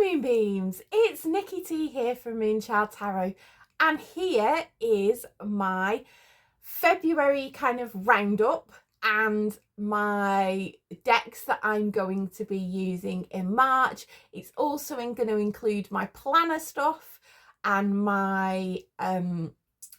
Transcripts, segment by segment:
Moonbeams, it's Nikki T here from Moonchild Tarot, and here is my February kind of roundup and my decks that I'm going to be using in March. It's also going to include my planner stuff and my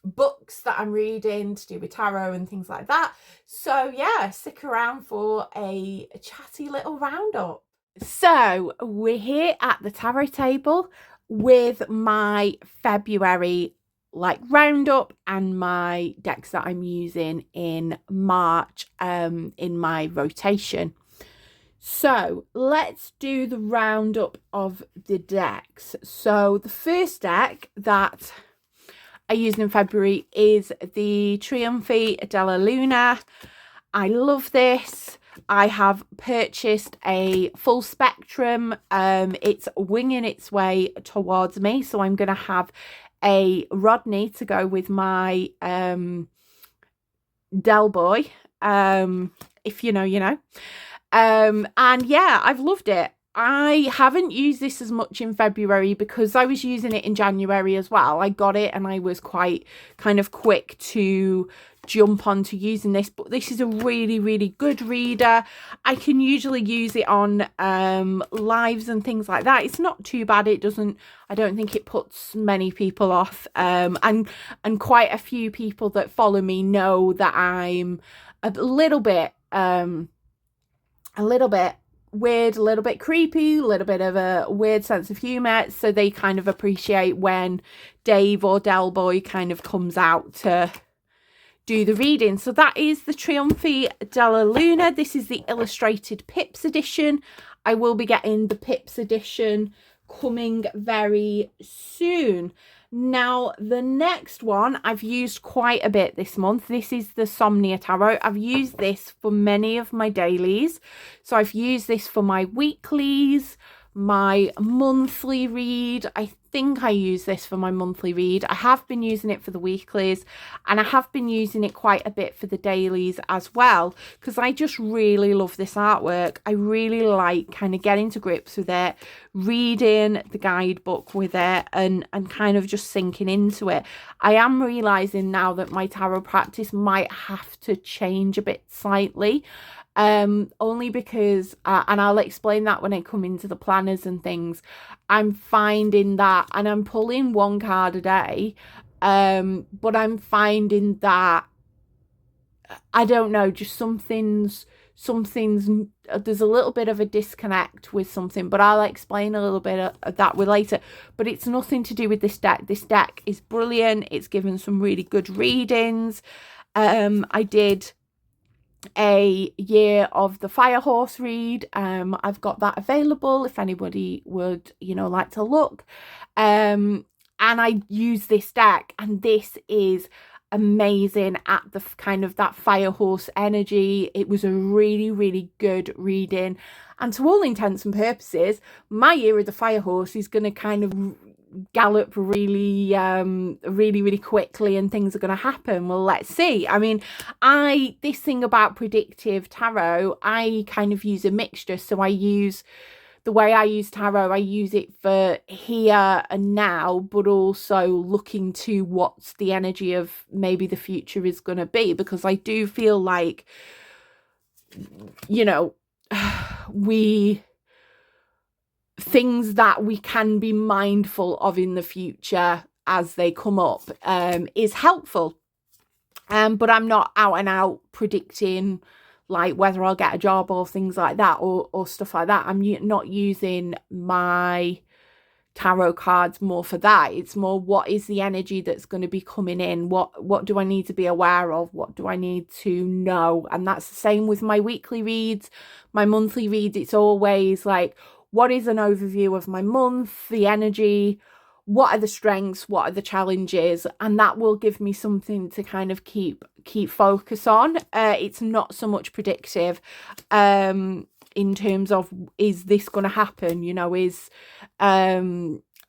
books that I'm reading to do with tarot and things like that. So yeah, stick around for a chatty little roundup. So we're here at the tarot table with my February roundup and my decks that I'm using in March in my rotation. So let's do the roundup of the decks. So the first deck that I used in February is the Trionfi della Luna. I love this. I have purchased a full spectrum. It's winging its way towards me, so I'm going to have a Rodney to go with my Del Boy. If you know, you know. And yeah, I've loved it. I haven't used this as much in February because I was using it in January as well. I got it and I was quite kind of quick to jump onto using this, but this is a really good reader. I can usually use it on lives and things like that. It's not too bad. It doesn't, I don't think it puts many people off, and quite a few people that follow me know that I'm a little bit weird, a little bit creepy, a little bit of a weird sense of humor, so they kind of appreciate when Dave or Del Boy kind of comes out to do the reading. So that is the Trionfi della Luna. This is the illustrated Pips edition. I will be getting the Pips edition coming very soon. Now, the next one I've used quite a bit this month. This is the Somnia Tarot. I've used this for many of my dailies. So I've used this for my weeklies, my monthly read. I think I use this for my monthly read. I have been using it for the weeklies, and I have been using it quite a bit for the dailies as well, because I just really love this artwork. I really like kind of getting to grips with it, reading the guidebook with it, and kind of just sinking into it. I am realizing now that my tarot practice might have to change a bit slightly, only because and I'll explain that when I come into the planners and things. I'm finding that, and I'm pulling one card a day, but I'm finding that, I don't know, just something's there's a little bit of a disconnect with something, but I'll explain a little bit of that with later. But it's nothing to do with this deck. This deck is brilliant. It's given some really good readings. I did a year of the Fire Horse read. I've got that available if anybody would, you know, like to look. And I use this deck, and this is amazing at the kind of that Fire Horse energy. It was a really good reading, and to all intents and purposes, my year of the Fire Horse is going to kind of gallop really quickly, and things are going to happen. Well, let's see. I mean, this thing about predictive tarot, I kind of use a mixture. So I use the way I use tarot, I use it for here and now, but also looking to what's the energy of maybe the future is going to be, because I do feel like, you know, things that we can be mindful of in the future as they come up is helpful. But I'm not out and out predicting like whether I'll get a job or things like that, or stuff like that. I'm not using my tarot cards more for that. It's more, what is the energy that's going to be coming in? What do I need to be aware of? What do I need to know? And that's the same with my weekly reads, my monthly reads. It's always like, what is an overview of my month, the energy, what are the strengths, what are the challenges, and that will give me something to kind of keep focus on. It's not so much predictive in terms of, is this going to happen? You know,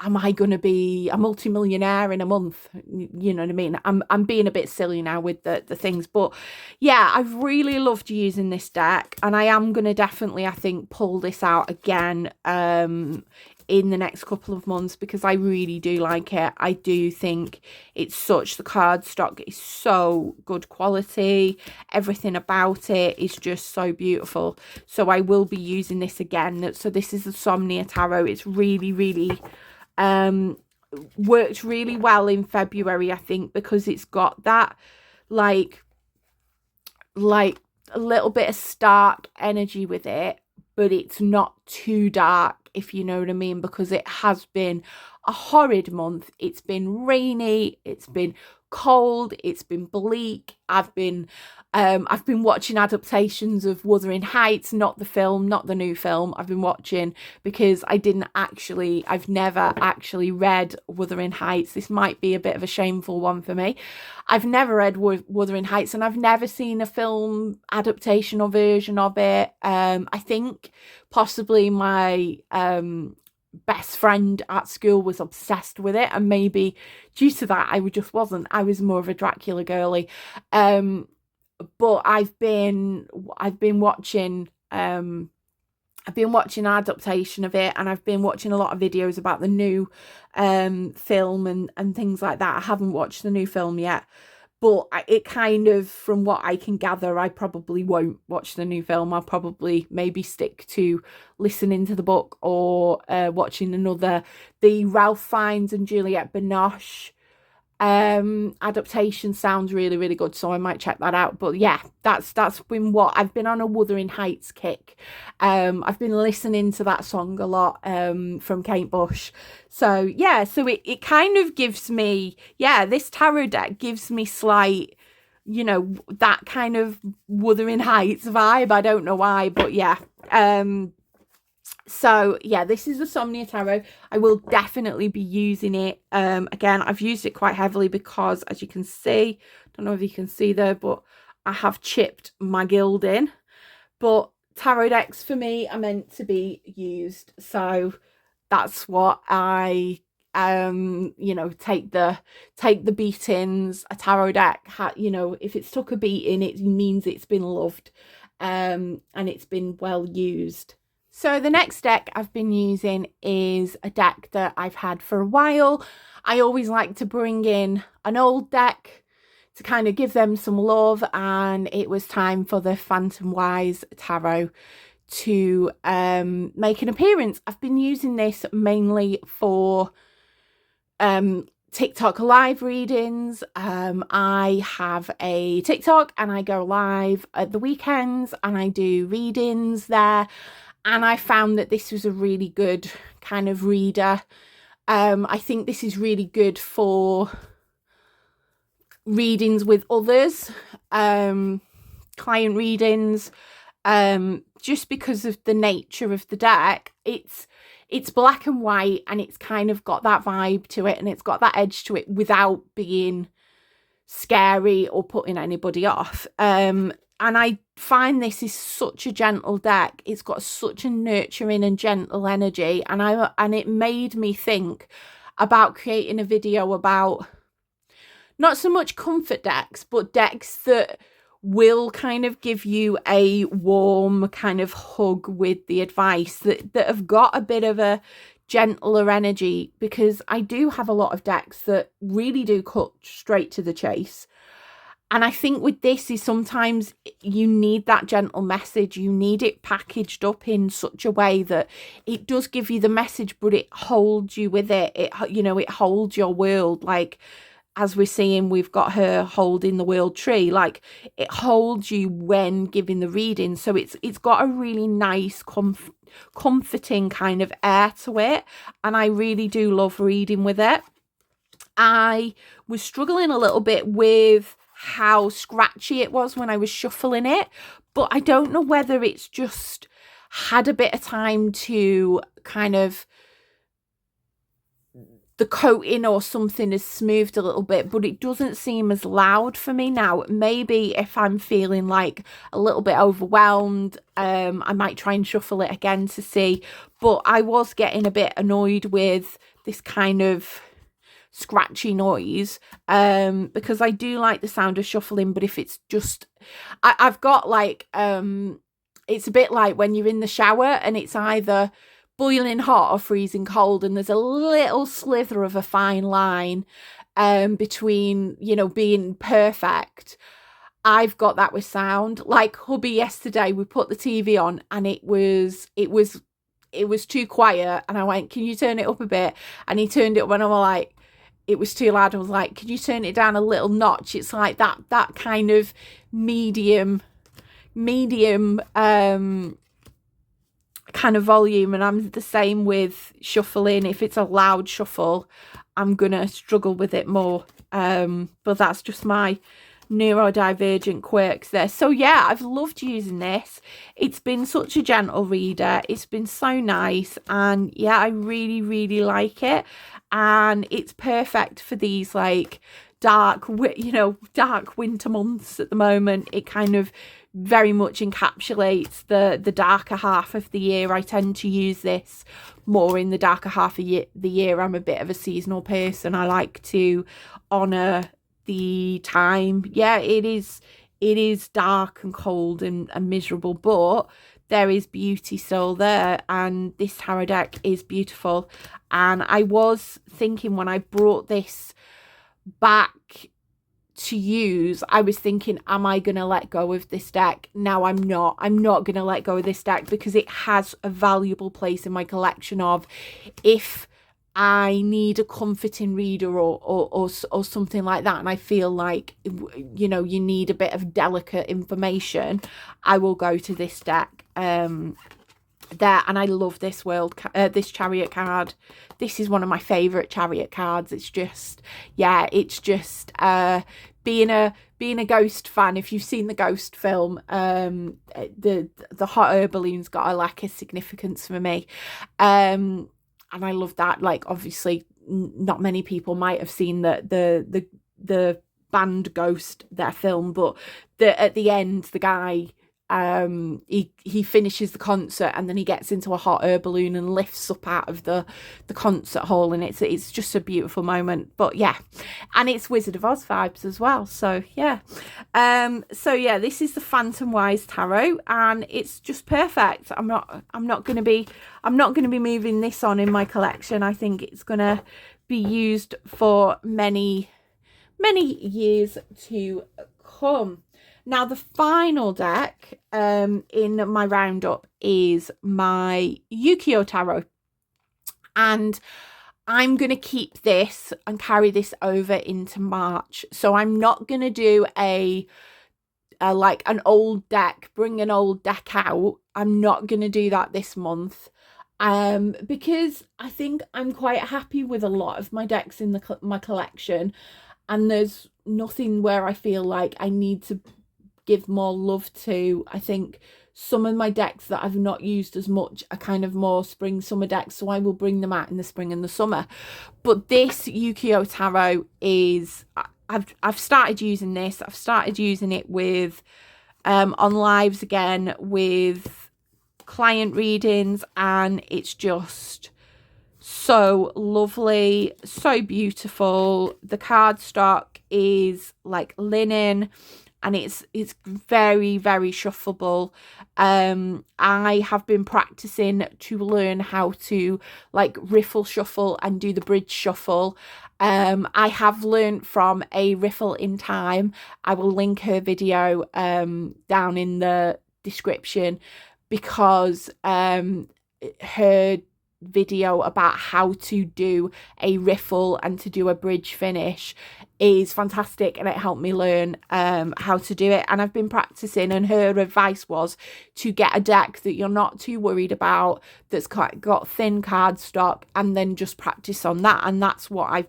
am I going to be a multimillionaire in a month? You know what I mean? I'm being a bit silly now with the things, but yeah, I've really loved using this deck, and I am going to definitely, I think, pull this out again in the next couple of months because I really do like it. I do think the cardstock is so good quality. Everything about it is just so beautiful. So I will be using this again. So this is the Somnia Tarot. It's really, really worked really well in February, I think, because it's got that like a little bit of stark energy with it, but it's not too dark, if you know what I mean, because it has been a horrid month. It's been rainy, it's been cold, it's been bleak. I've been watching adaptations of Wuthering Heights, not the film, not the new film. I've been watching because I've never actually read Wuthering Heights. This might be a bit of a shameful one for me. I've never read Wuthering Heights, and I've never seen a film adaptation or version of it. I think possibly my best friend at school was obsessed with it, and maybe due to that I just wasn't. I was more of a Dracula girly. But I've been watching an adaptation of it, and I've been watching a lot of videos about the new film and things like that. I haven't watched the new film yet, but it kind of, from what I can gather, I probably won't watch the new film. I'll probably maybe stick to listening to the book or watching the Ralph Fiennes and Juliette Binoche adaptation. Sounds really, really good, so I might check that out. But yeah, that's been what I've been on a Wuthering Heights kick. I've been listening to that song a lot from Kate Bush. So yeah, so it kind of gives me, this tarot deck gives me slight, that kind of Wuthering Heights vibe. I don't know why, but yeah. So yeah, this is the Somnia Tarot. I will definitely be using it. Again, I've used it quite heavily because, as you can see, don't know if you can see there, but I have chipped my gilding. But tarot decks for me are meant to be used, so that's what I take the beatings. A tarot deck, if it's took a beating, it means it's been loved, and it's been well used. So the next deck I've been using is a deck that I've had for a while. I always like to bring in an old deck to kind of give them some love, and it was time for the Phantom Wise Tarot to make an appearance. I've been using this mainly for TikTok live readings. I have a TikTok and I go live at the weekends and I do readings there. And I found that this was a really good kind of reader. I think this is really good for readings with others, client readings, just because of the nature of the deck. It's black and white, and it's kind of got that vibe to it, and it's got that edge to it without being scary or putting anybody off. And I find this is such a gentle deck. It's got such a nurturing and gentle energy. And it made me think about creating a video about not so much comfort decks, but decks that will kind of give you a warm kind of hug with the advice, that have got a bit of a gentler energy, because I do have a lot of decks that really do cut straight to the chase. And I think with this is sometimes you need that gentle message. You need it packaged up in such a way that it does give you the message, but it holds you with it. It holds your world. Like, as we're seeing, we've got her holding the world tree. Like, it holds you when giving the reading. So it's got a really nice, comforting kind of air to it. And I really do love reading with it. I was struggling a little bit with how scratchy it was when I was shuffling it, but I don't know whether it's just had a bit of time to kind of, the coating or something has smoothed a little bit, but it doesn't seem as loud for me now. Maybe if I'm feeling like a little bit overwhelmed, I might try and shuffle it again to see. But I was getting a bit annoyed with this kind of scratchy noise, because I do like the sound of shuffling, but if it's just, I've got like, it's a bit like when you're in the shower and it's either boiling hot or freezing cold, and there's a little slither of a fine line between, you know, being perfect. I've got that with sound. Like hubby yesterday, we put the TV on and it was too quiet, and I went, can you turn it up a bit? And he turned it up, and I was like, it was too loud. I was like, could you turn it down a little notch? It's like that kind of medium kind of volume. And I'm the same with shuffling. If it's a loud shuffle, I'm gonna struggle with it more. But that's just my neurodivergent quirks there. So yeah, I've loved using this. It's been such a gentle reader. It's been so nice, and yeah, I really like it. And it's perfect for these like dark winter months at the moment. It kind of very much encapsulates the darker half of the year. I tend to use this more in the darker half of the year. I'm a bit of a seasonal person. I like to honor the time. Yeah, it is dark and cold and miserable, but there is beauty still there, and this tarot deck is beautiful. And I was thinking, when I brought this back to use, I was thinking, am I going to let go of this deck? Now I'm not going to let go of this deck, because it has a valuable place in my collection of, if I need a comforting reader or something like that, and I feel like, you know, you need a bit of delicate information, I will go to this deck there. And I love this this Chariot card. This is one of my favorite Chariot cards. It's just, yeah, it's just being a Ghost fan. If you've seen the Ghost film, the hot air balloon's got a significance for me. And I love that. Like, obviously not many people might have seen the band Ghost, their film, but at the end, the guy, he finishes the concert, and then he gets into a hot air balloon and lifts up out of the concert hall, and it's just a beautiful moment. But yeah, and it's Wizard of Oz vibes as well. So yeah, this is the Phantom Wise Tarot, and it's just perfect. I'm not going to be moving this on in my collection. I think it's going to be used for many years to come. Now, the final deck in my roundup is my Yukio Tarot, and I'm going to keep this and carry this over into March. So I'm not going to do a like an old deck, bring an old deck out. I'm not going to do that this month, because I think I'm quite happy with a lot of my decks in my collection, and there's nothing where I feel like I need to give more love to. I think some of my decks that I've not used as much are kind of more spring summer decks, so I will bring them out in the spring and the summer. But this Yukio Tarot is, I've started using this. I've started using it with on lives again, with client readings, and it's just so lovely, so beautiful. The cardstock is like linen, and it's very shuffleable. I have been practicing to learn how to like riffle shuffle and do the bridge shuffle. I have learned from a riffle in time. I will link her video down in the description, because her video about how to do a riffle and to do a bridge finish is fantastic, and it helped me learn how to do it. And I've been practicing, and her advice was to get a deck that you're not too worried about, that's got thin cardstock, and then just practice on that. And that's what I'm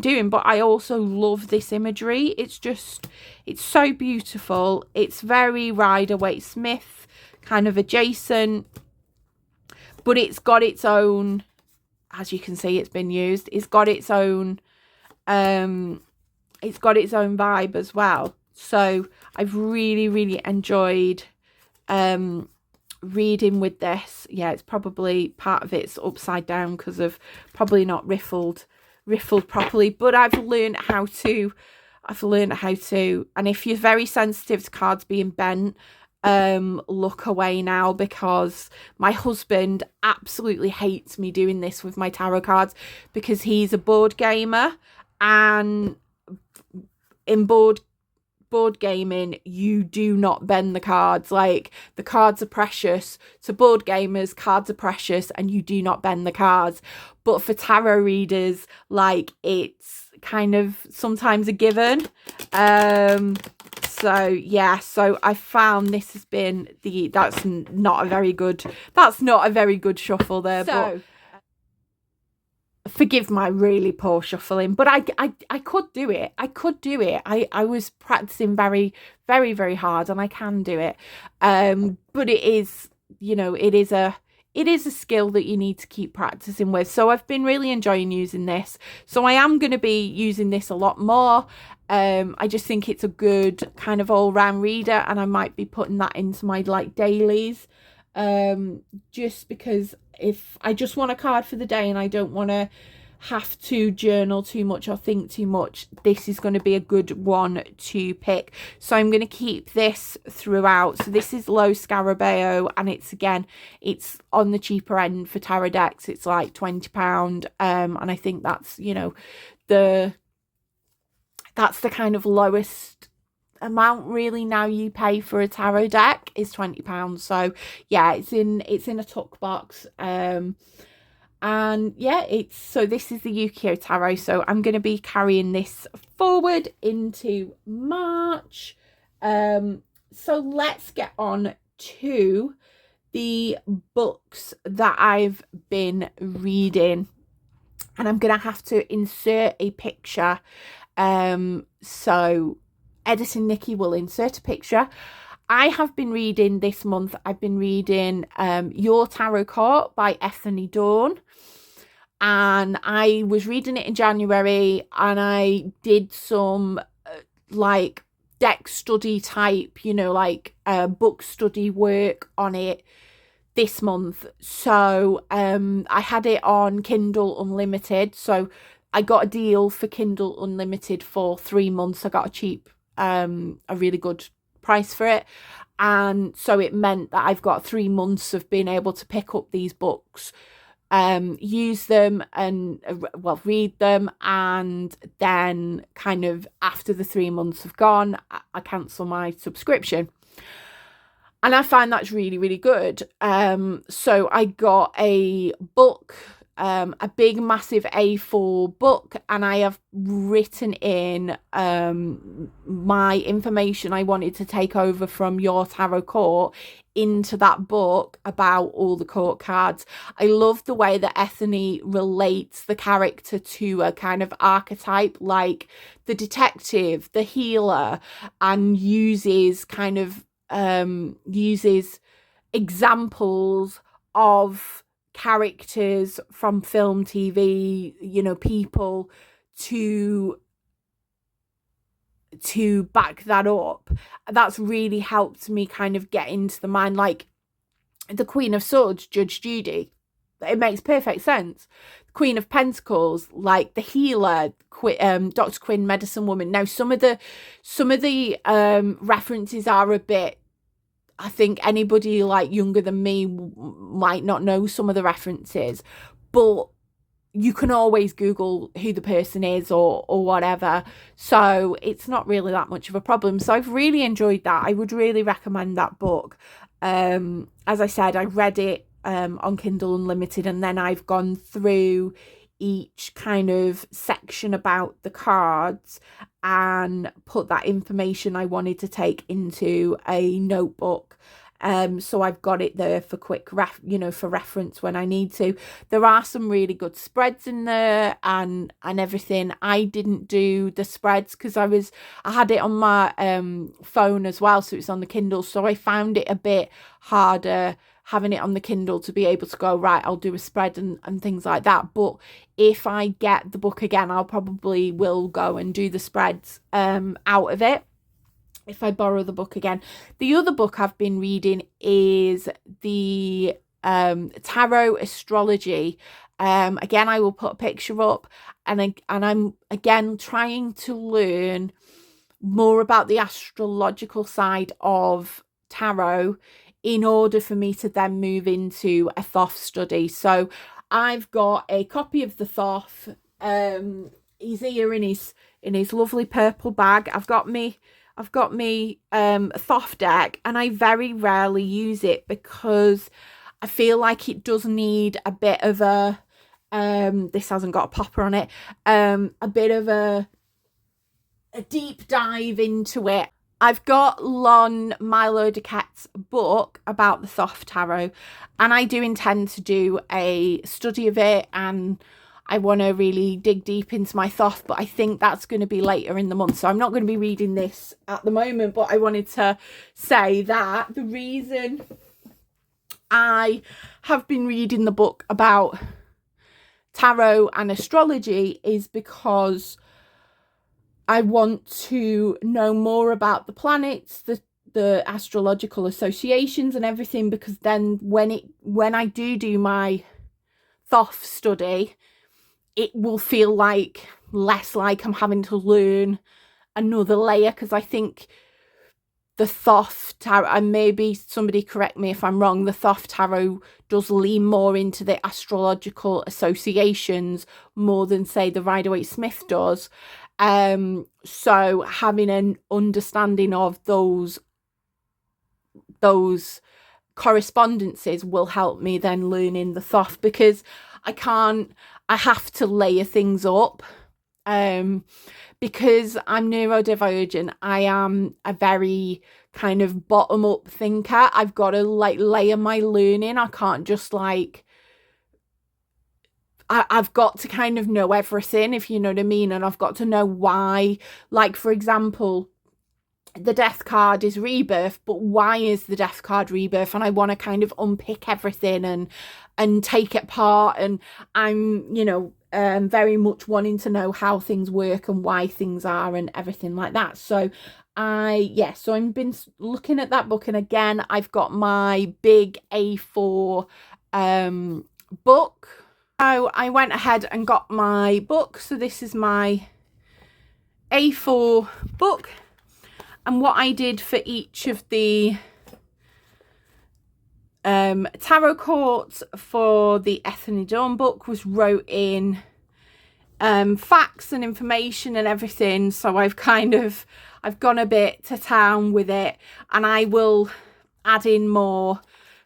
doing. But I also love this imagery. It's so beautiful. It's very Rider-Waite-Smith kind of adjacent, but it's got its own, as you can see, it's been used. It's got its own vibe as well. So I've really enjoyed reading with this. Yeah, it's probably part of it's upside down because of probably not riffled properly, but I've learned how to. And if you're very sensitive to cards being bent, look away now, because my husband absolutely hates me doing this with my tarot cards, because he's a board gamer, and in board gaming you do not bend the cards. Like, the cards are precious to board gamers, cards are precious, and you do not bend the cards. But for tarot readers, like, it's kind of sometimes a given. So yeah, so I found this has been that's not a very good shuffle there. So forgive my really poor shuffling, but I could do it. I was practicing very, very, very hard, and I can do it. But it is, it is a skill that you need to keep practicing with. So I've been really enjoying using this. So I am going to be using this a lot more. I just think it's a good kind of all-round reader, and I might be putting that into my dailies, just because if I just want a card for the day and I don't want to have to journal too much or think too much, this is going to be a good one to pick. So I'm going to keep this throughout. So this is Low Scarabeo, and it's on the cheaper end for tarot decks. It's like £20, and I think that's that's the kind of lowest amount really now you pay for a tarot deck is £20. So yeah, it's in a tuck box. And yeah, so this is the Yukio Tarot. So I'm going to be carrying this forward into March. So let's get on to the books that I've been reading, and I'm going to have to insert a picture. So Editing Nikki will insert a picture. I have been reading this month, I've been reading Your Tarot Court by Ethony Dawn. And I was reading it in January, and I did some deck study type, book study work on it this month. So I had it on Kindle Unlimited. So I got a deal for Kindle Unlimited for 3 months. I got a really good price for it, and so it meant that I've got 3 months of being able to pick up these books, use them, and read them, and then kind of after the 3 months have gone, I cancel my subscription. And I find that's really, really good. So I got a book, a big massive A4 book, and I have written in my information I wanted to take over from Your Tarot Court into that book about all the court cards. I love the way that Ethony relates the character to a kind of archetype, like the detective, the healer, and uses examples of characters from film, TV, people to back that up. That's really helped me kind of get into the mind. Like the Queen of Swords, Judge Judy, it makes perfect sense. Queen of Pentacles, like the healer, Dr. Quinn, Medicine Woman. Now some of the references are a bit, I think anybody younger than me might not know some of the references, but you can always Google who the person is or whatever. So it's not really that much of a problem. So I've really enjoyed that. I would really recommend that book. As I said, I read it on Kindle Unlimited, and then I've gone through each kind of section about the cards and put that information I wanted to take into a notebook. So I've got it there for quick for reference when I need to. There are some really good spreads in there and everything. I didn't do the spreads because I had it on my phone as well, so it's on the Kindle. So I found it a bit harder having it on the Kindle to be able to go, right, I'll do a spread and things like that. But if I get the book again, I'll probably will go and do the spreads out of it if I borrow the book again. The other book I've been reading is the Tarot Astrology. Again, I will put a picture up, and I'm again trying to learn more about the astrological side of tarot in order for me to then move into a Thoth study. So I've got a copy of the Thoth. He's here in his lovely purple bag. I've got me Thoth deck, and I very rarely use it because I feel like it does need a bit of a this hasn't got a popper on it, a bit of a deep dive into it. I've got Lon Milo Duquette's book about the Thoth Tarot, and I do intend to do a study of it, and I want to really dig deep into my Thoth, but I think that's going to be later in the month. So I'm not going to be reading this at the moment, but I wanted to say that the reason I have been reading the book about tarot and astrology is because I want to know more about the planets, the astrological associations and everything, because then when I do my Thoth study, it will feel like less like I'm having to learn another layer, because I think the Thoth Tarot, and maybe somebody correct me if I'm wrong, the Thoth Tarot does lean more into the astrological associations more than, say, the Rider-Waite-Smith does. So having an understanding of those correspondences will help me then learning the Thoth, because I have to layer things up. Because I'm neurodivergent, I am a very kind of bottom up thinker. I've got to like layer my learning. I can't just like, I've got to kind of know everything, if you know what I mean. And I've got to know why, like, for example, the death card is rebirth, but why is the death card rebirth? And I want to kind of unpick everything and take it apart. And I'm, very much wanting to know how things work and why things are and everything like that. So so I've been looking at that book, and again, I've got my big A4 book. So I went ahead and got my book. So this is my A4 book. And what I did for each of the tarot cards for the Ethne Dawn book was wrote in facts and information and everything. So I've gone a bit to town with it, and I will add in more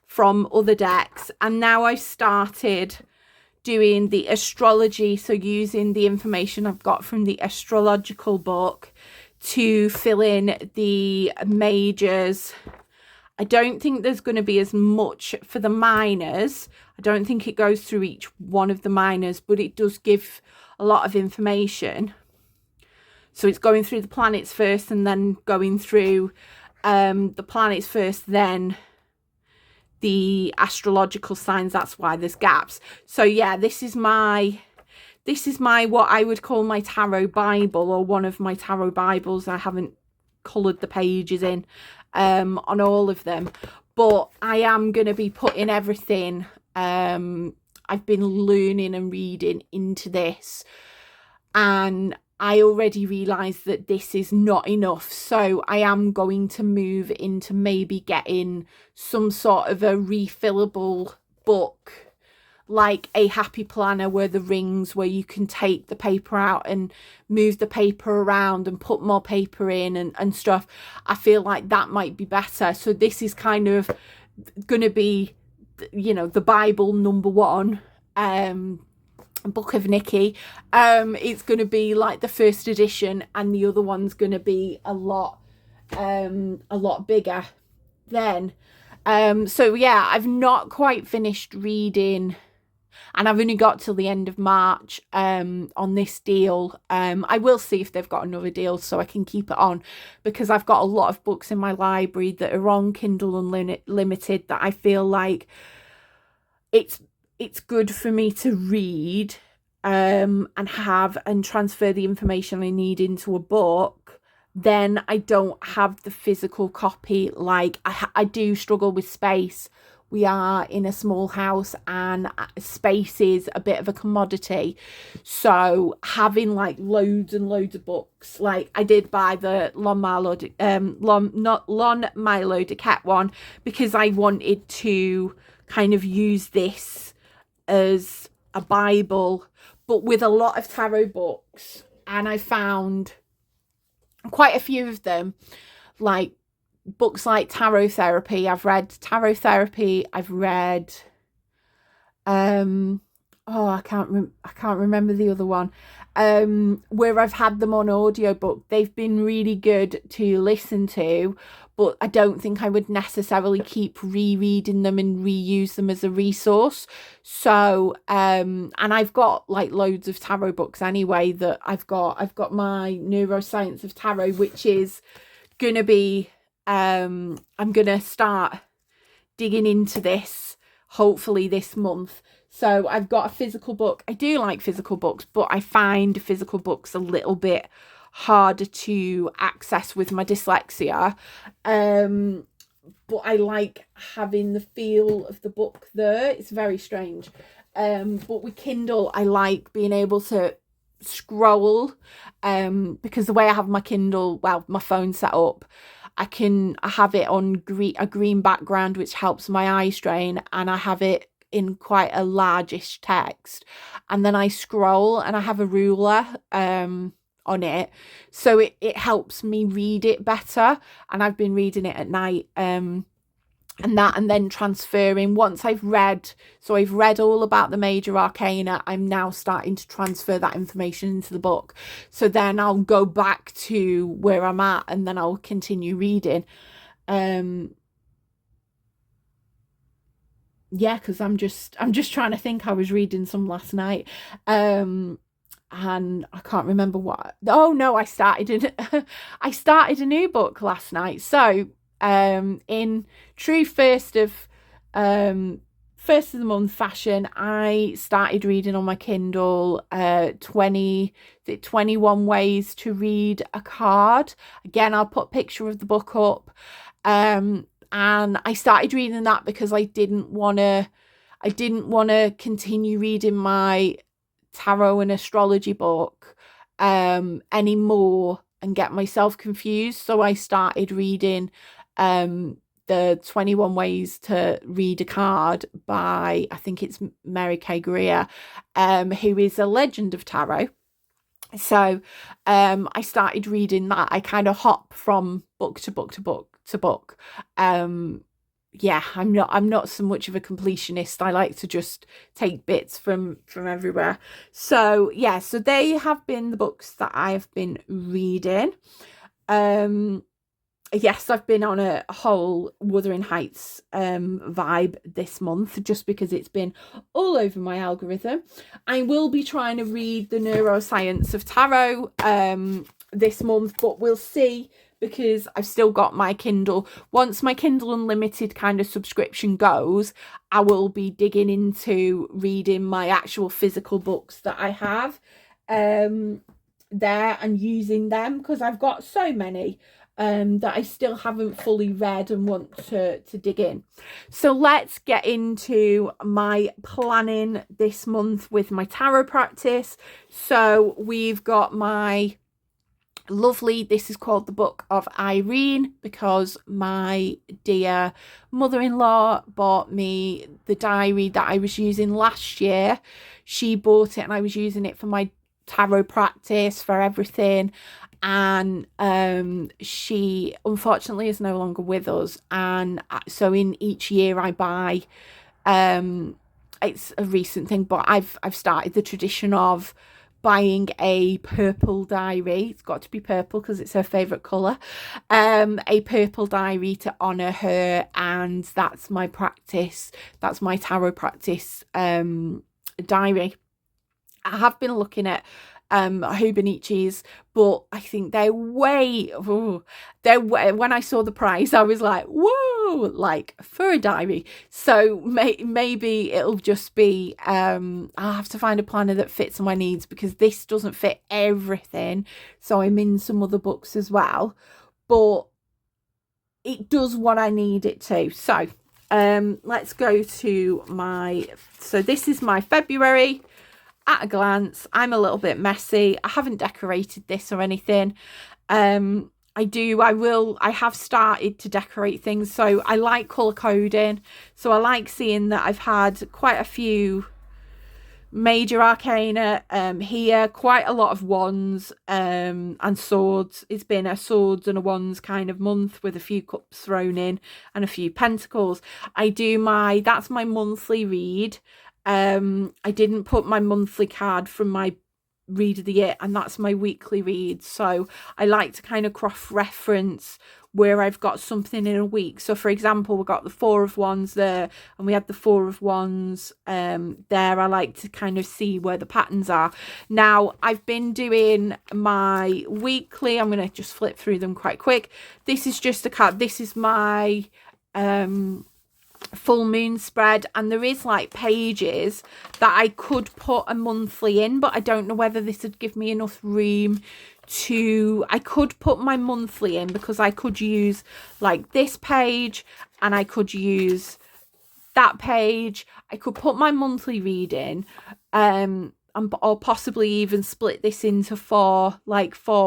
from other decks. And now I've started doing the astrology, so using the information I've got from the astrological book to fill in the majors. I don't think there's going to be as much for the minors. I don't think it goes through each one of the minors, but it does give a lot of information. So it's going through the planets first, and then going through the planets first, then the astrological signs. That's why there's gaps. So yeah, this is my what I would call my tarot Bible, or one of my tarot Bibles. I haven't coloured the pages in on all of them, but I am going to be putting everything I've been learning and reading into this, and I already realised that this is not enough. So I am going to move into maybe getting some sort of a refillable book, like a happy planner where the rings, where you can take the paper out and move the paper around and put more paper in and stuff. I feel like that might be better. So this is kind of going to be, the Bible #1, Book of Nikki. It's going to be like the first edition, and the other one's going to be a lot bigger then. So yeah, I've not quite finished reading, and I've only got till the end of March on this deal. I will see if they've got another deal so I can keep it on, because I've got a lot of books in my library that are on Kindle Unlimited that I feel like it's good for me to read and transfer the information I need into a book. Then I don't have the physical copy. Like I do struggle with space we are in a small house and space is a bit of a commodity. So having like loads and loads of books, like I did buy the Lon Milo de Ket one because I wanted to kind of use this as a Bible, but with a lot of tarot books. And I found quite a few of them, like books like Tarot Therapy. I've read Tarot Therapy. I've read I can't remember the other one, where I've had them on audiobook. They've been really good to listen to, but I don't think I would necessarily keep rereading them and reuse them as a resource. So and I've got like loads of tarot books anyway that I've got my Neuroscience of Tarot, which is gonna be I'm gonna start digging into this hopefully this month. So I've got a physical book. I do like physical books, but I find physical books a little bit harder to access with my dyslexia. But I like having the feel of the book there. It's very strange. But with Kindle, I like being able to scroll, because the way I have my Kindle, well, my phone set up, I have it on a green background, which helps my eye strain, and I have it in quite a largish text, and then I scroll and I have a ruler on it, so it helps me read it better. And I've been reading it at night, and then transferring once I've read all about the major arcana. I'm now starting to transfer that information into the book, so then I'll go back to where I'm at and then I'll continue reading. Yeah, because I'm just trying to think. I was reading some last night, and I can't remember what. Oh no, I started a new book last night. So in true first of the month fashion, I started reading on my Kindle 21 ways to read a card. Again, I'll put a picture of the book up. And I started reading that because I didn't want to continue reading my tarot and astrology book anymore and get myself confused. So I started reading the 21 ways to read a card by, I think it's Mary K. Greer, who is a legend of tarot. So I started reading that. I kind of hop from book to book to book to book. Yeah, I'm not so much of a completionist. I like to just take bits from everywhere. So yeah, so they have been the books that I've been reading. Yes, I've been on a whole Wuthering Heights vibe this month, just because it's been all over my algorithm. I will be trying to read the Neuroscience of Tarot this month, but we'll see, because I've still got my Kindle. Once my Kindle Unlimited kind of subscription goes, I will be digging into reading my actual physical books that I have there and using them, because I've got so many that I still haven't fully read and want to dig in. So let's get into my planning this month with my tarot practice. So we've got my lovely, this is called the Book of Irene, because my dear mother-in-law bought me the diary that I was using last year. She bought it and I was using it for my tarot practice, for everything. And she unfortunately is no longer with us, and so in each year I buy, it's a recent thing, but I've started the tradition of buying a purple diary. It's got to be purple because it's her favorite color. A purple diary to honor her, and that's my practice. That's my tarot practice diary. I have been looking at Hobonichis, but I think when I saw the price, I was like, whoa, like for a diary. So maybe it'll just be I'll have to find a planner that fits my needs, because this doesn't fit everything. So I'm in some other books as well, but it does what I need it to. So let's go to so this is my February at a glance. I'm a little bit messy. I haven't decorated this or anything. I have started to decorate things. So I like colour coding. So I like seeing that I've had quite a few major arcana here, quite a lot of wands and swords. It's been a swords and a wands kind of month with a few cups thrown in and a few pentacles. That's my monthly read. I didn't put my monthly card from my read of the year, and that's my weekly read. So I like to kind of cross-reference where I've got something in a week. So for example, we've got the Four of Wands there, and we had the Four of Wands there. I like to kind of see where the patterns are. Now I've been doing my weekly. I'm going to just flip through them quite quick. This is just a card. This is my full moon spread, and there is like pages that I could put a monthly in, but I don't know whether this would give me enough room I could put my monthly in, because I could use like this page and I could use that page. I could put my monthly reading or possibly even split this into 4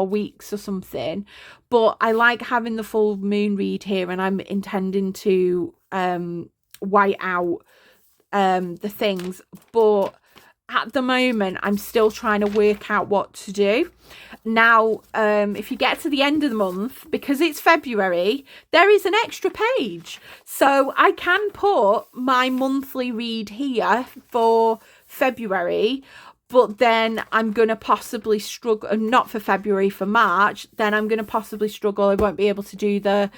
weeks or something, but I like having the full moon read here, and I'm intending to white out the things, but at the moment I'm still trying to work out what to do. Now if you get to the end of the month, because it's February, there is an extra page, so I can put my monthly read here for February, but then I'm going to possibly struggle, not for February, for March, then I'm going to possibly struggle. I won't be able to do the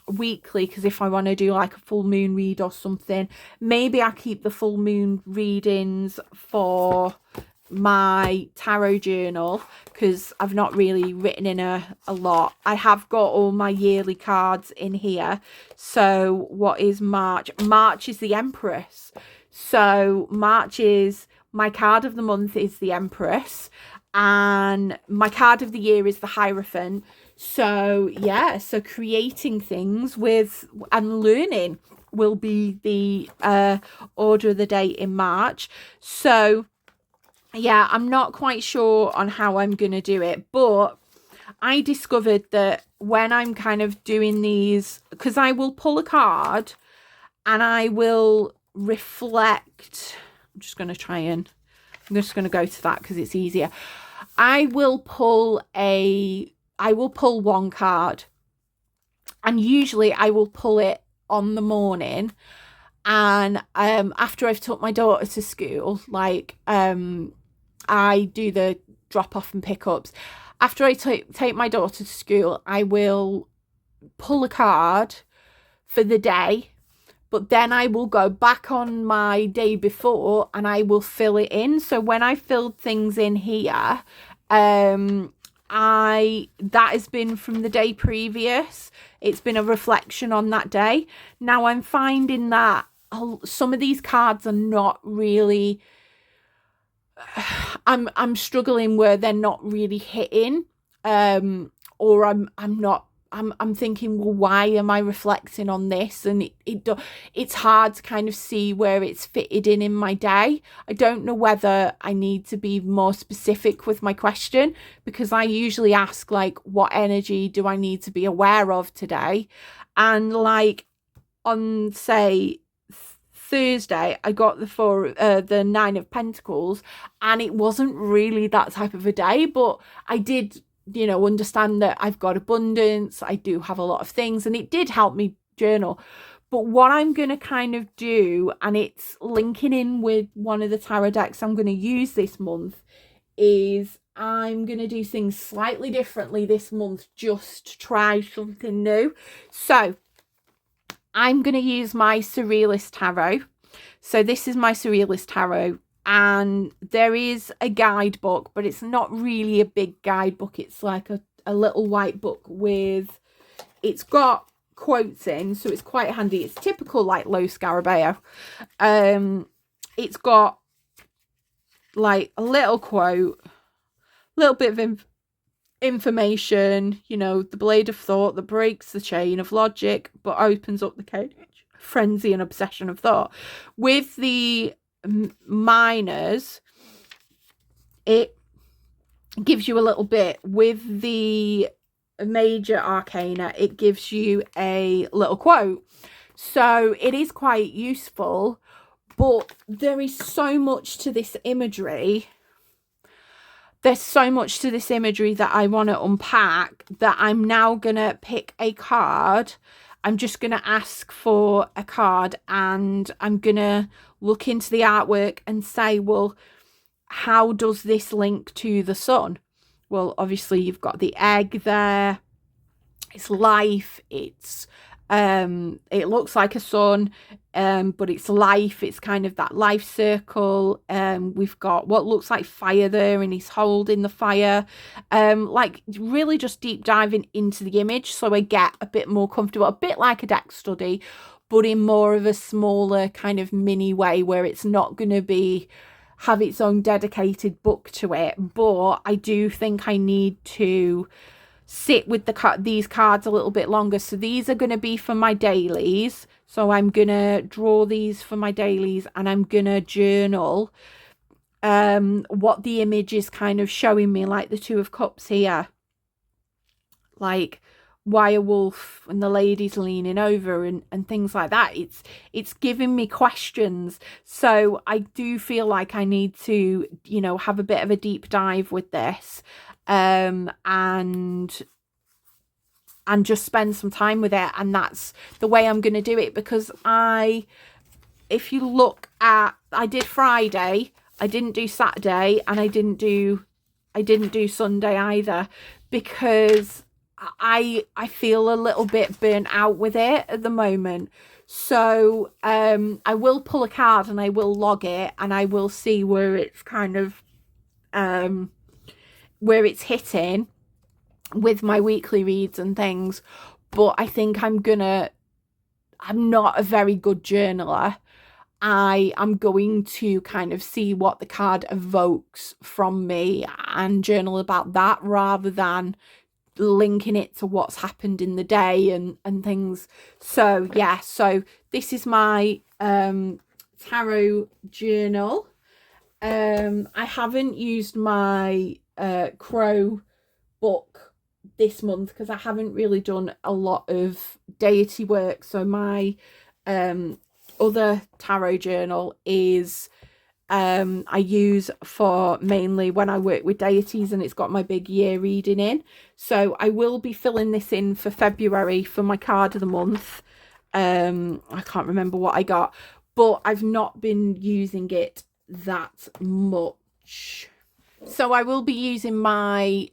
weekly, because if I want to do like a full moon read or something, maybe I keep the full moon readings for my tarot journal, because I've not really written in a lot. I have got all my yearly cards in here. So what is March? March is the Empress. So March is, my card of the month is the Empress, and my card of the year is the Hierophant. So yeah, so creating things with and learning will be the order of the day in March. So yeah, I'm not quite sure on how I'm going to do it, but I discovered that when I'm kind of doing these, because I will pull a card and I will reflect. I'm just going to go to that because it's easier. I will pull one card, and usually I will pull it on the morning, and after I've took my daughter to school, I do the drop off and pickups. After I take my daughter to school, I will pull a card for the day, but then I will go back on my day before and I will fill it in. So when I filled things in here, that has been from the day previous. It's been a reflection on that day. Now I'm finding that some of these cards are not really, I'm struggling where they're not really hitting, or I'm thinking, well, why am I reflecting on this? And it's hard to kind of see where it's fitted in my day. I don't know whether I need to be more specific with my question, because I usually ask like, what energy do I need to be aware of today? And like on, say, Thursday, I got the 9 of Pentacles, and it wasn't really that type of a day, but I did, understand that I've got abundance. I do have a lot of things, and it did help me journal. But what I'm going to kind of do, and it's linking in with one of the tarot decks I'm going to use this month, is I'm going to do things slightly differently this month, just to try something new. So I'm going to use my Surrealist Tarot. So this is my Surrealist Tarot, and there is a guidebook, but it's not really a big guidebook. It's like a little white book it's got quotes in, so it's quite handy. It's typical like Lo Scarabeo. It's got like a little quote, little bit of information, the blade of thought that breaks the chain of logic but opens up the cage frenzy and obsession of thought. With the minors, it gives you a little bit. With the major arcana, it gives you a little quote. So it is quite useful, but there is so much to this imagery. There's so much to this imagery that I want to unpack, that I'm now going to pick a card. I'm just going to ask for a card, and I'm going to look into the artwork and say, well, how does this link to the sun? Well, obviously you've got the egg there. It's life. It's it looks like a sun, but it's life. It's kind of that life circle. We've got what looks like fire there, and he's holding the fire. Like really just deep diving into the image, so I get a bit more comfortable, a bit like a deck study, but in more of a smaller kind of mini way, where it's not going to have its own dedicated book to it. But I do think I need to sit with these cards a little bit longer. So these are going to be for my dailies. So I'm going to draw these for my dailies, and I'm going to journal what the image is kind of showing me, like the Two of Cups here. Like why a wolf and the lady's leaning over and things like that. It's giving me questions. So I do feel like I need to, you know, have a bit of a deep dive with this. And just spend some time with it, and that's the way I'm going to do it. Because if you look at, I did Friday, I didn't do Saturday, and I didn't do Sunday either, because I feel a little bit burnt out with it at the moment. So I will pull a card and I will log it, and I will see where it's kind of where it's hitting with my weekly reads and things. But I think I'm not a very good journaler. I am going to kind of see what the card evokes from me and journal about that, rather than linking it to what's happened in the day and things. So yeah, so this is my tarot journal. I haven't used my crow book this month because I haven't really done a lot of deity work. So my other tarot journal is I use for mainly when I work with deities, and it's got my big year reading in. So I will be filling this in for February for my card of the month. I can't remember what I got, but I've not been using it that much. So I will be using my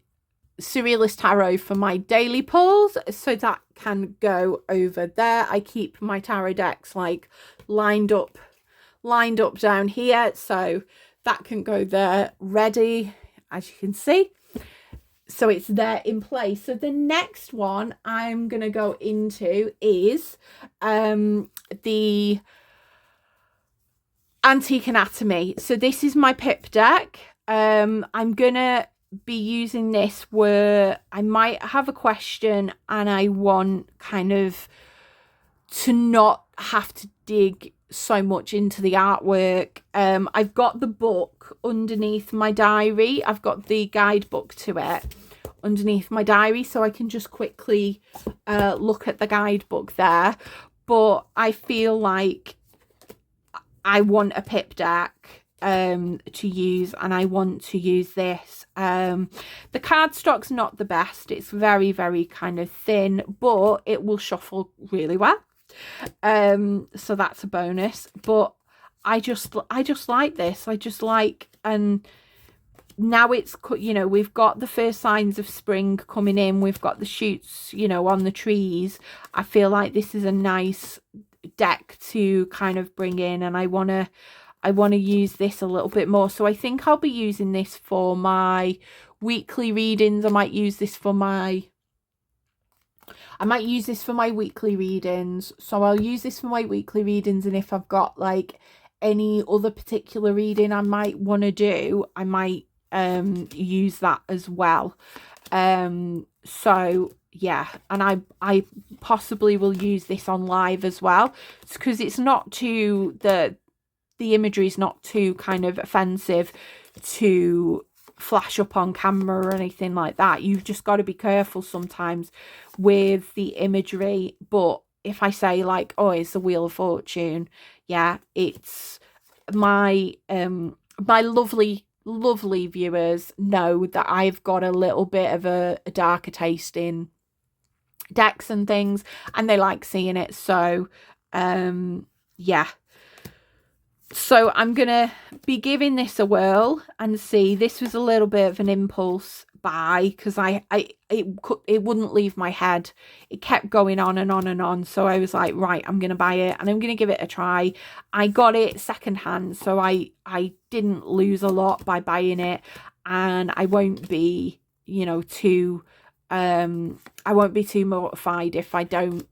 Surrealist Tarot for my daily pulls, so that can go over there. I keep my tarot decks like lined up down here, so that can go there ready, as you can see. So it's there in place. So the next one I'm going to go into is the Antique Anatomy. So this is my pip deck. I'm going to be using this where I might have a question and I want kind of to not have to dig so much into the artwork. I've got the book underneath my diary. I've got the guidebook to it underneath my diary, so I can just quickly look at the guidebook there. But I feel like I want a pip deck to use, and I want to use this. The cardstock's not the best. It's very, very kind of thin, but it will shuffle really well. So that's a bonus. But I just like this. I just like, and now it's, you know, we've got the first signs of spring coming in. We've got the shoots, you know, on the trees. I feel like this is a nice deck to kind of bring in, and I want to use this a little bit more. So I think I'll be using this for my weekly readings. I might use this for my weekly readings. So I'll use this for my weekly readings, and if I've got like any other particular reading I might want to do, I might use that as well. So yeah, and I possibly will use this on live as well, because it's not too, the imagery is not too kind of offensive to flash up on camera or anything like that. You've just got to be careful sometimes with the imagery. But if I say like, oh, it's the Wheel of Fortune, yeah, it's my my lovely viewers know that I've got a little bit of a darker taste in decks and things, and they like seeing it. So yeah, so I'm gonna be giving this a whirl and see. This was a little bit of an impulse buy, because it wouldn't leave my head. It kept going on and on and on, so I was like, right, I'm gonna buy it and I'm gonna give it a try. I got it secondhand, so I didn't lose a lot by buying it, and I won't be, you know, too I won't be too mortified if I don't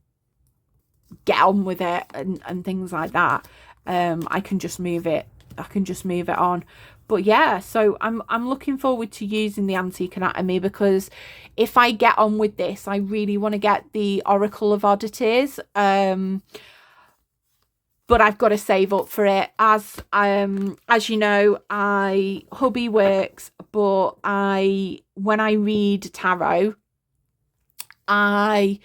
get on with it and things like that. I can just move it on. But yeah, so I'm looking forward to using the Antique Anatomy, because if I get on with this, I really want to get the Oracle of Oddities. But I've got to save up for it. As you know, hubby works, but when I read tarot, my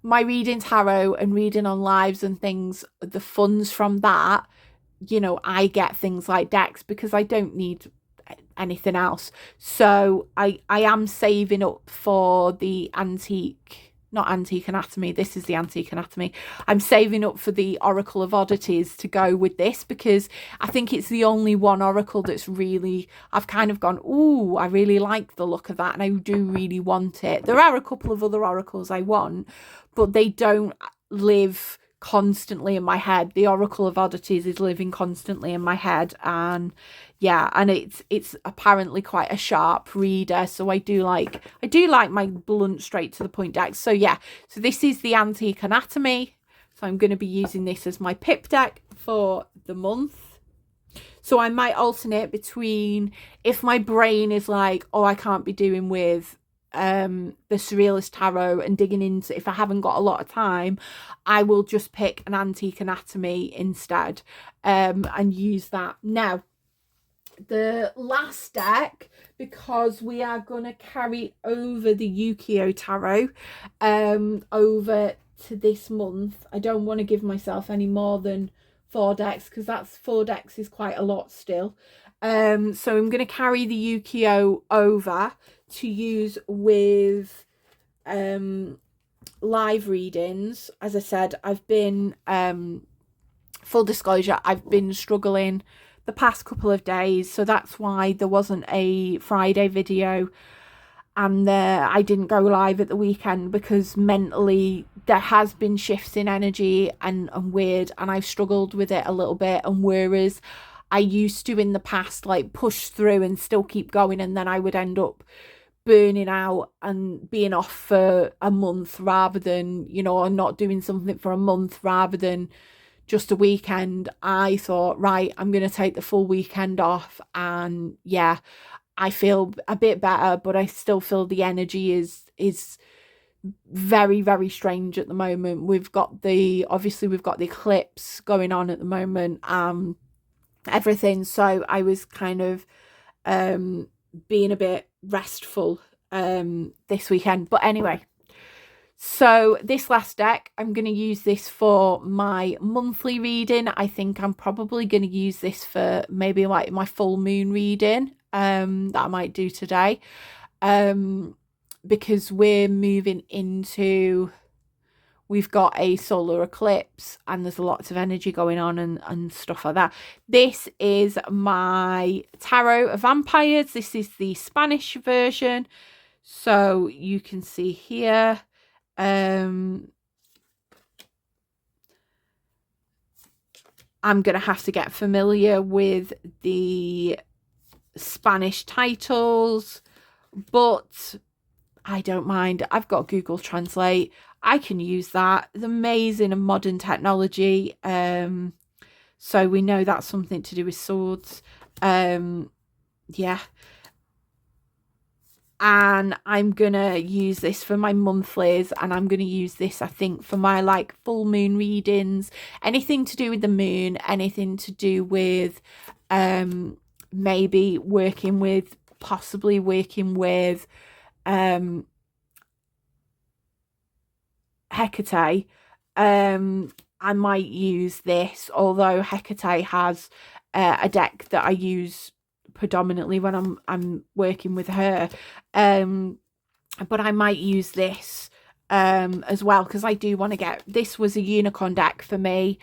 reading tarot and reading on lives and things, the funds from that, you know, I get things like decks, because I don't need anything else. So I am saving up for the not Antique Anatomy, this is the Antique Anatomy. I'm saving up for the Oracle of Oddities to go with this, because I think it's the only one Oracle that's really, I've kind of gone, ooh, I really like the look of that, and I do really want it. There are a couple of other Oracles I want, but they don't live constantly in my head. The Oracle of Oddities is living constantly in my head, and yeah, and it's apparently quite a sharp reader, so I do like my blunt, straight to the point decks. So yeah, so this is the Antique Anatomy, so I'm going to be using this as my pip deck for the month. So I might alternate between, if my brain is like, oh, I can't be doing with the Surrealist Tarot and digging into, if I haven't got a lot of time, I will just pick an Antique Anatomy instead, and use that. Now, the last deck, because we are going to carry over the Ukiyo Tarot over to this month. I don't want to give myself any more than 4 decks, because that's 4 decks is quite a lot still. So I'm going to carry the Ukiyo over to use with live readings. As I said, I've been full disclosure, I've been struggling the past couple of days, so that's why there wasn't a Friday video, and I didn't go live at the weekend, because mentally there has been shifts in energy and weird, and I've struggled with it a little bit. And whereas I used to in the past like push through and still keep going, and then I would end up burning out and being off for a month, rather than, you know, or not doing something for a month rather than just a weekend. I thought, right, I'm going to take the full weekend off, and yeah, I feel a bit better, but I still feel the energy is very, very strange at the moment. We've got the eclipse going on at the moment, everything. So I was kind of being a bit restful this weekend. But anyway, so this last deck, I'm going to use this for my monthly reading. I think I'm probably going to use this for maybe like my full moon reading that I might do today, because we're moving into, we've got a solar eclipse and there's lots of energy going on and stuff like that. This is my Tarot of Vampires. This is the Spanish version. So you can see here, I'm going to have to get familiar with the Spanish titles, but I don't mind. I've got Google Translate. I can use that. It's amazing and modern technology. So we know that's something to do with swords. Yeah. and I'm gonna use this for my monthlies, and I'm gonna use this, I think, for my like full moon readings, anything to do with the moon, anything to do with maybe possibly working with Hecate. I might use this, although Hecate has a deck that I use predominantly when I'm working with her, but I might use this as well, because I do want to get, this was a unicorn deck for me.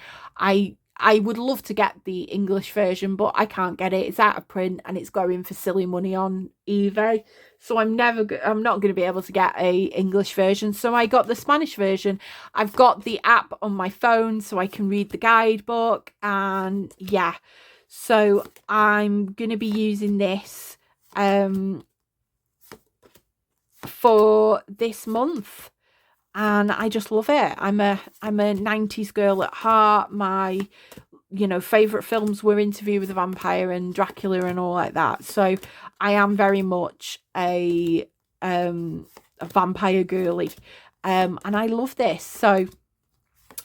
I would love to get the English version, but I can't get it. It's out of print and it's going for silly money on eBay. So I'm not going to be able to get a English version. So I got the Spanish version. I've got the app on my phone so I can read the guidebook, and yeah. So I'm going to be using this for this month, and I just love it. I'm a 90s girl at heart. My favorite films were Interview with a Vampire and Dracula and all like that. So I am very much a vampire girly, and I love this. So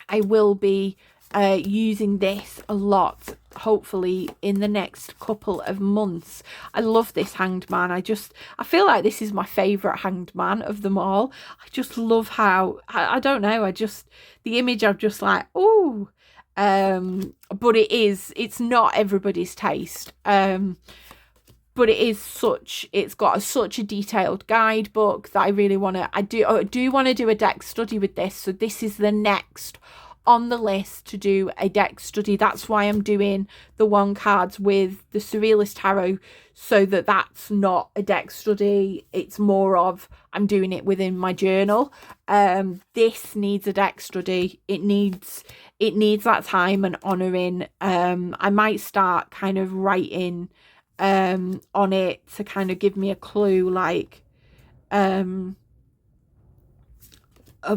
I will be using this a lot, hopefully in the next couple of months. I love this Hanged Man. I feel like this is my favorite Hanged Man of them all. I just love how, I don't know, the image, I'm just like, oh, but it's not everybody's taste. But it's got such a detailed guidebook that I really want to, I do want to do a deck study with this. So this is the next on the list to do a deck study. That's why I'm doing the one cards with the Surrealist Tarot, so that's not a deck study. It's more of, I'm doing it within my journal. This needs a deck study. It needs that time and honouring. I might start kind of writing on it to kind of give me a clue, like of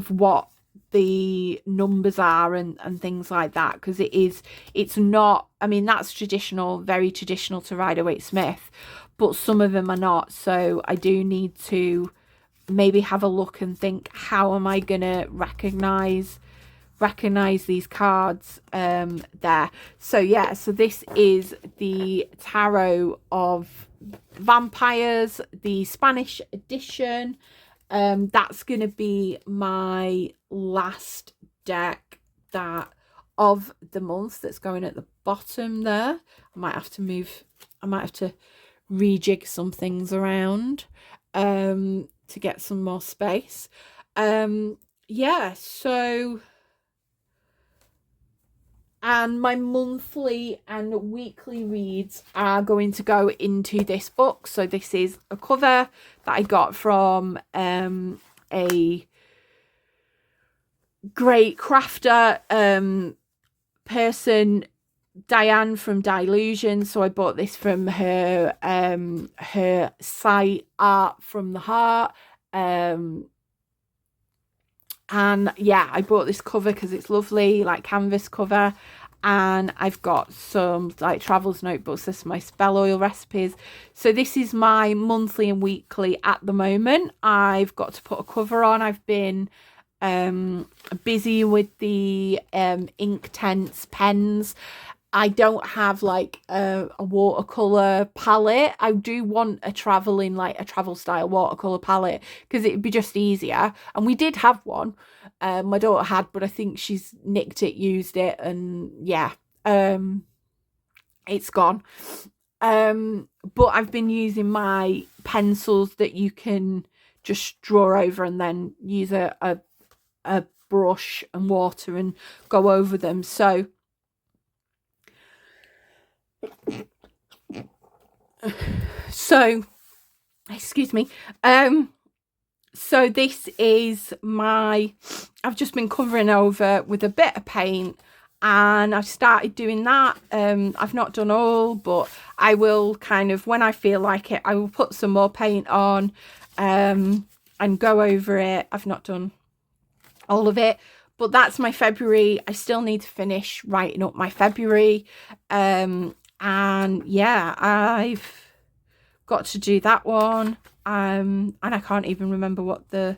what the numbers are and things like that, because it's not, I mean, that's traditional, very traditional to Rider-Waite-Smith, but some of them are not. So I do need to maybe have a look and think, how am I gonna recognize these cards there. So yeah, so this is the Tarot of Vampires, the Spanish edition. That's gonna be my last deck of the month that's going at the bottom there. I might have to rejig some things around to get some more space. Yeah, so, and my monthly and weekly reads are going to go into this book. So this is a cover that I got from a great crafter person, Diane from Dilution. So I bought this from her site, Art from the Heart. And yeah, I bought this cover because it's lovely, like canvas cover. And I've got some like travels notebooks. This is my spell oil recipes. So this is my monthly and weekly at the moment. I've got to put a cover on. I've been busy with the Inktense pens. I don't have like a watercolor palette. I do want a travel style watercolor palette, because it'd be just easier. And we did have one, my daughter had, but I think she's nicked it, used it, and yeah, it's gone. But I've been using my pencils that you can just draw over and then use a brush and water and go over them. So excuse me. So this is I've just been covering over with a bit of paint, and I've started doing that. I've not done all, but I will kind of, when I feel like it, I will put some more paint on and go over it. I've not done all of it, but that's my February. I still need to finish writing up my February. And yeah, I've got to do that one. And I can't even remember what the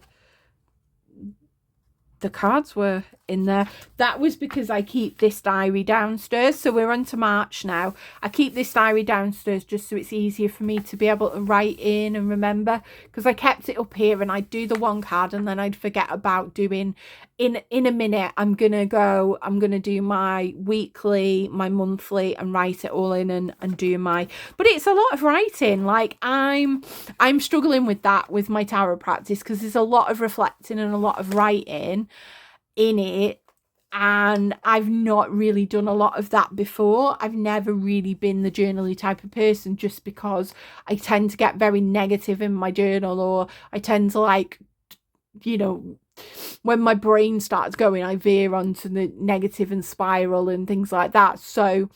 cards were in there. That was because I keep this diary downstairs. So we're on to March now. I keep this diary downstairs just so it's easier for me to be able to write in and remember, because I kept it up here and I'd do the one card and then I'd forget about doing in a minute. I'm gonna do my weekly, my monthly, and write it all in and do my, but it's a lot of writing. Like I'm struggling with that with my tarot practice, because there's a lot of reflecting and a lot of writing in it, and I've not really done a lot of that before. I've never really been the journaly type of person, just because I tend to get very negative in my journal, or I tend to, like, you know, when my brain starts going, I veer onto the negative and spiral and things like that. So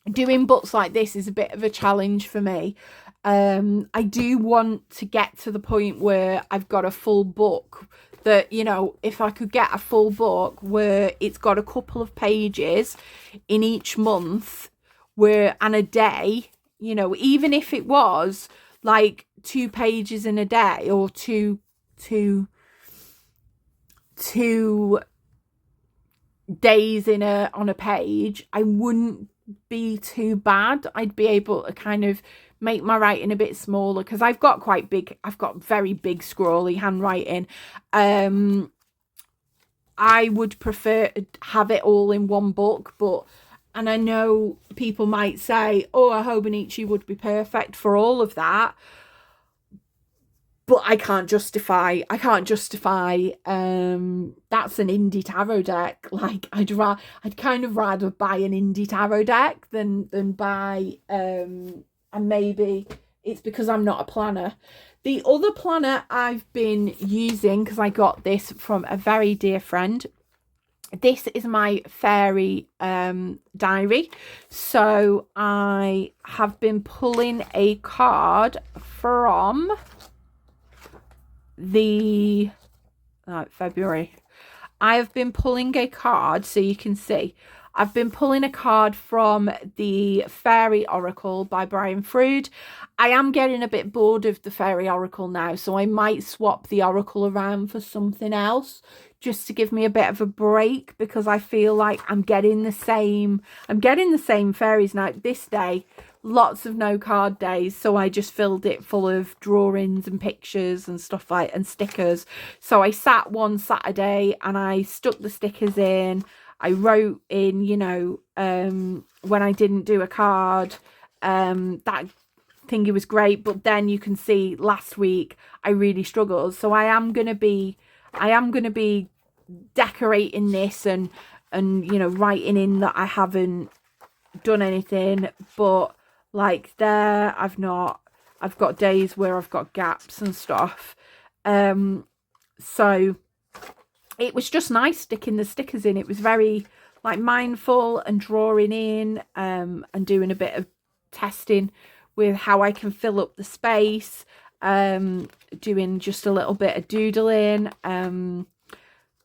doing books like this is a bit of a challenge for me. I do want to get to the point where I've got a full book, that, you know, if I could get a full book where it's got a couple of pages in each month, where, and a day, you know, even if it was like 2 pages in a day, or two days on a page, I wouldn't be too bad. I'd be able to kind of make my writing a bit smaller, because I've got very big scrawly handwriting. I would prefer to have it all in one book, and I know people might say, oh, a Hobonichi would be perfect for all of that, but I can't justify that's an indie tarot deck. Like, I'd kind of rather buy an indie tarot deck than buy and maybe it's because I'm not a planner. The other planner I've been using, because I got this from a very dear friend, this is my fairy diary. So I have been pulling a card from the February. I have been pulling a card, so you can see I've been pulling a card from the Fairy Oracle by Brian Froud. I am getting a bit bored of the Fairy Oracle now, so I might swap the Oracle around for something else, just to give me a bit of a break, because I feel like I'm getting the same fairies now. This day, lots of no card days, so I just filled it full of drawings and pictures and stuff like, and stickers. So I sat one Saturday and I stuck the stickers in. I wrote in, you know, when I didn't do a card, that thingy was great. But then you can see last week I really struggled. So I am gonna be decorating this and you know, writing in that I haven't done anything, but like there, I've got days where I've got gaps and stuff. So it was just nice sticking the stickers in. It was very, like, mindful and drawing in, and doing a bit of testing with how I can fill up the space, doing just a little bit of doodling,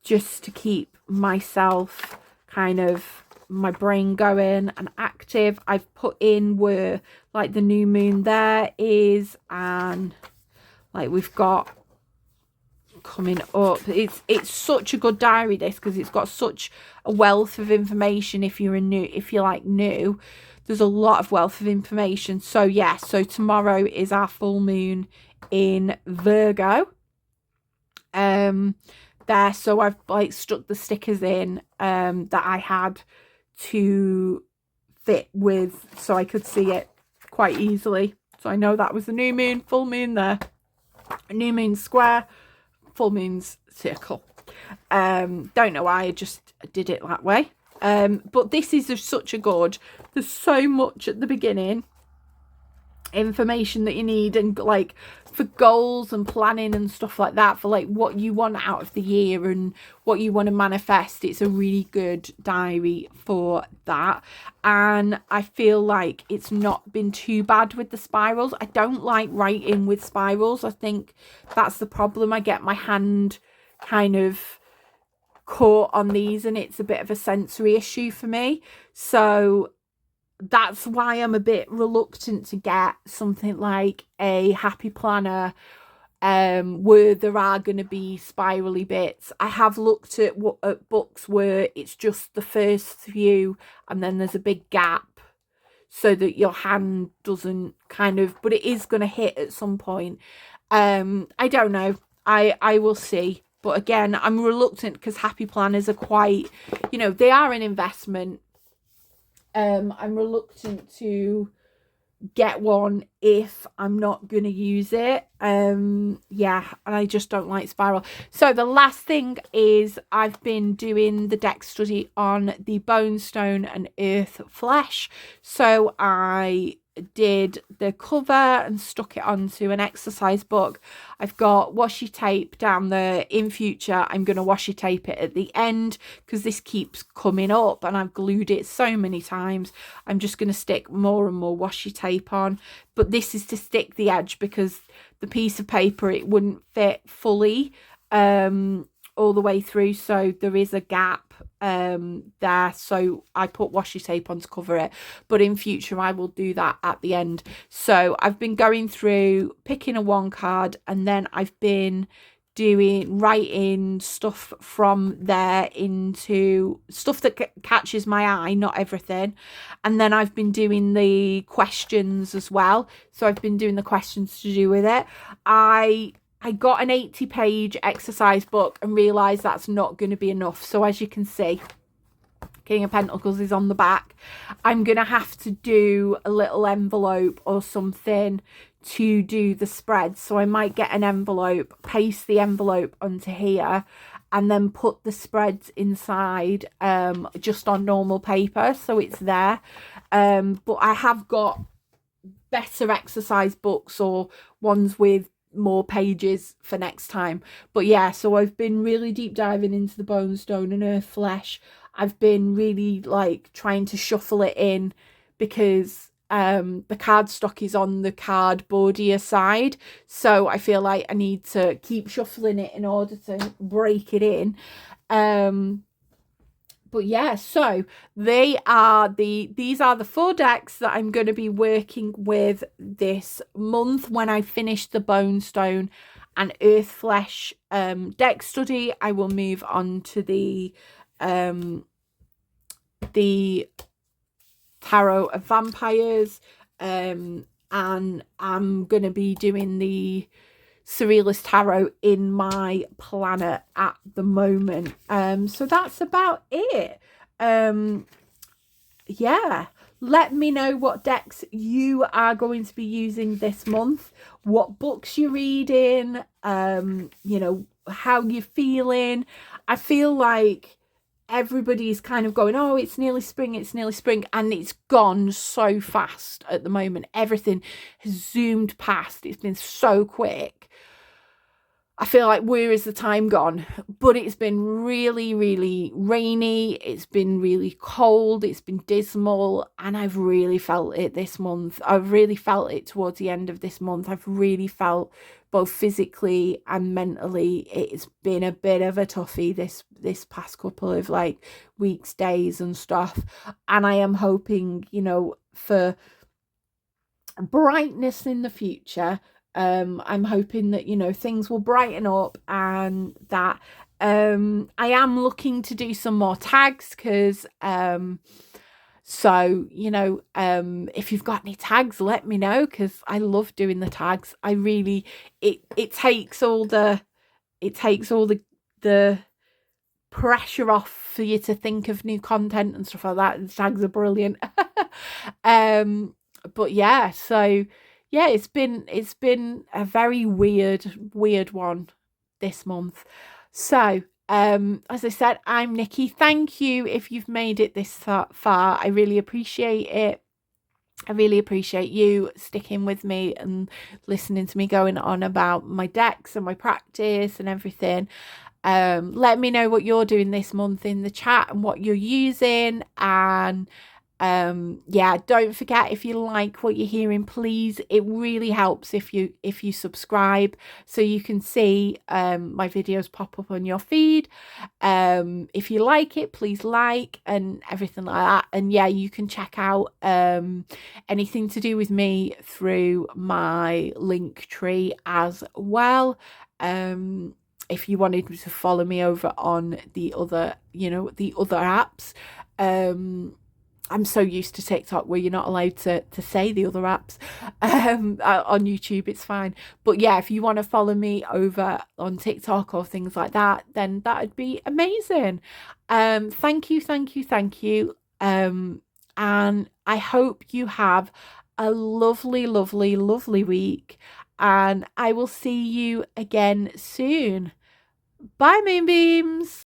just to keep myself kind of, my brain going and active. I've put in where, like, the new moon there is, and like we've got coming up. It's such a good diary, this, because it's got such a wealth of information. If you're new, there's a lot of wealth of information. So yeah, so tomorrow is our full moon in Virgo. There, so I've like stuck the stickers in that I had to fit with, so I could see it quite easily. So I know that was the new moon, full moon there, new moon square, full moon's circle. Don't know why, I just did it that way. But this is such a good, there's so much at the beginning, information that you need, and like for goals and planning and stuff like that, for like what you want out of the year and what you want to manifest. It's a really good diary for that, and I feel like it's not been too bad with the spirals. I don't like writing with spirals. I think that's the problem. I get my hand kind of caught on these, and it's a bit of a sensory issue for me. So that's why I'm a bit reluctant to get something like a happy planner where there are going to be spirally bits. I have looked at books where it's just the first few and then there's a big gap so that your hand doesn't kind of, but it is going to hit at some point. I don't know. I will see. But again, I'm reluctant because happy planners are quite, they are an investment. I'm reluctant to get one if I'm not going to use it. Yeah, and I just don't like spiral. So the last thing is I've been doing the deck study on the bone stone and earth flesh. So I did the cover and stuck it onto an exercise book. I've got washi tape down there. In future, I'm going to washi tape it at the end because this keeps coming up and I've glued it so many times. I'm just going to stick more and more washi tape on, but this is to stick the edge because the piece of paper, it wouldn't fit fully all the way through, so there is a gap there, so I put washi tape on to cover it, but in future I will do that at the end. So I've been going through picking a one card and then I've been writing stuff from there into stuff that catches my eye, not everything, and then I've been doing the questions as well. So I've been doing the questions to do with it. I got an 80-page exercise book and realised that's not going to be enough. So as you can see, King of Pentacles is on the back. I'm going to have to do a little envelope or something to do the spread. So I might get an envelope, paste the envelope onto here, and then put the spreads inside just on normal paper so it's there. But I have got better exercise books or ones with more pages for next time. But yeah, so I've been really deep diving into the bone stone and earth flesh. I've been really like trying to shuffle it in because the cardstock is on the cardboardier side, so I feel like I need to keep shuffling it in order to break it in. But yeah, so these are the 4 decks that I'm going to be working with this month when I finish the bone stone and earth flesh deck study. I will move on to the Tarot of Vampires, and I'm going to be doing the Surrealist Tarot in my planner at the moment. So that's about it. Yeah, let me know what decks you are going to be using this month, what books you're reading, how you're feeling. I feel like everybody's kind of going, oh, it's nearly spring, and it's gone so fast at the moment. Everything has zoomed past. It's been so quick. I feel like where is the time gone? But it's been really, really rainy. It's been really cold. It's been dismal. And I've really felt it this month. I've really felt it towards the end of this month. I've really felt both physically and mentally. It's been a bit of a toughie this past couple of like weeks, days and stuff. And I am hoping, for brightness in the future. I'm hoping that, things will brighten up and that I am looking to do some more tags because if you've got any tags, let me know because I love doing the tags. I really, it takes all the pressure off for you to think of new content and stuff like that. The tags are brilliant. But yeah, so yeah, it's been a very weird one this month. So as I said, I'm Nikki. Thank you if you've made it this far. I really appreciate it. I really appreciate you sticking with me and listening to me going on about my decks and my practice and everything. Let me know what you're doing this month in the chat and what you're using, and Yeah, don't forget, if you like what you're hearing, please, it really helps if you subscribe so you can see my videos pop up on your feed. If you like it, please like and everything like that. And yeah, you can check out anything to do with me through my link tree as well. If you wanted to follow me over on the other, the other apps. I'm so used to TikTok where you're not allowed to say the other apps. On YouTube, it's fine. But yeah, if you want to follow me over on TikTok or things like that, then that'd be amazing. Thank you, thank you, thank you. And I hope you have a lovely, lovely, lovely week. And I will see you again soon. Bye, Moonbeams.